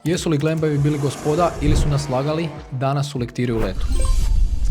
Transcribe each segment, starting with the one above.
Jesu li Glembajevi bili gospoda ili su nas lagali, danas su lektiri u letu.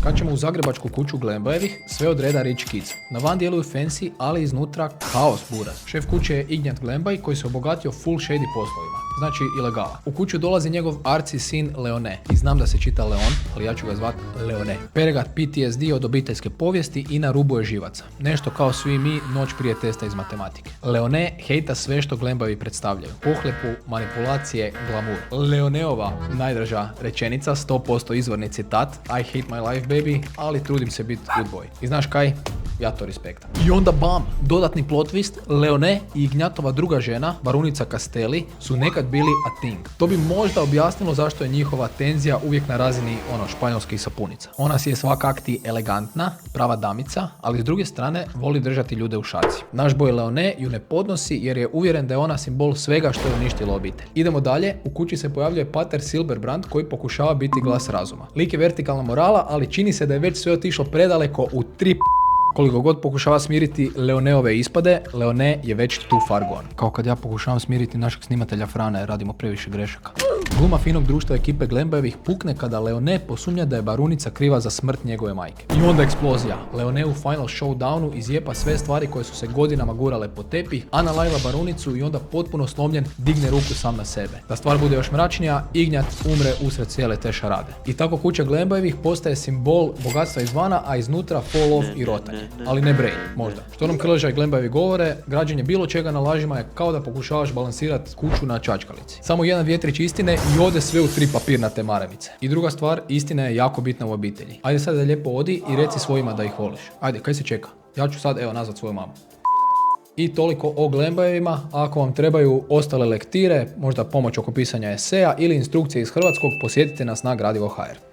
Skačemo u zagrebačku kuću Glembajevih, sve od reda Rich Kids. Na van djeluju fancy, ali iznutra kaos buraz. Šef kuće je Ignjat Glembaj koji se obogatio full shady poslovima, znači ilegala. U kuću dolazi njegov arci sin Leone. I znam da se čita Leon, ali ja ću ga zvat Leone. Pere ga PTSD od obiteljske povijesti i na rubu je živaca. Nešto kao svi mi noć prije testa iz matematike. Leone hejta sve što Glembajevi predstavljaju. Pohlepu, manipulacije, glamur. Leoneova najdraža rečenica, 100% izvorni citat: I hate my life baby, ali trudim se biti good boy. I znaš kaj? Ja to respektam. I onda bam! Dodatni plot twist, Leone i Ignjatova druga žena, barunica Castelli, su nekad bili a thing. To bi možda objasnilo zašto je njihova tenzija uvijek na razini španjolskih sapunica. Ona si je svakakti elegantna, prava damica, ali s druge strane voli držati ljude u šaci. Naš boj Leone ju ne podnosi jer je uvjeren da je ona simbol svega što je uništilo obitelj. Idemo dalje, u kući se pojavljuje pater Silberbrand koji pokušava biti glas razuma. Lik je vertikalna morala, ali čini se da je već sve otišlo predaleko u trip. Koliko god pokušava smiriti Leoneove ispade, Leone je već too far gone. Kao kad ja pokušavam smiriti našeg snimatelja Frana jer radimo previše grešaka. Gluma finog društva ekipe Glembajevih pukne kada Leone posumnja da je barunica kriva za smrt njegove majke. I onda eksplozija. Leone u final showdownu izjepa sve stvari koje su se godinama gurale po tepih, analajla barunicu i onda potpuno slomljen digne ruku sam na sebe. Da stvar bude još mračnija, Ignjat umre usred cijele te šarade. I tako kuća Glembajevih postaje simbol bogatstva izvana, a iznutra fall off i rotanje. Ali ne brain, možda. Što nam Krleža i Glembajevi govore, građenje bilo čega na lažima je kao da pokušavaš balansirati kuću na čačkalici. Samo jedan vjetrić istine i ode sve u 3 papirnate maramice. I druga stvar, istina je jako bitna u obitelji. Ajde sad da lijepo odi i reci svojima da ih voliš. Ajde, kaj se čeka? Ja ću sad nazvat svoju mamu. I toliko o Glembajevima. Ako vam trebaju ostale lektire, možda pomoć oko pisanja eseja ili instrukcije iz hrvatskog, posjetite nas na Gradivo.hr.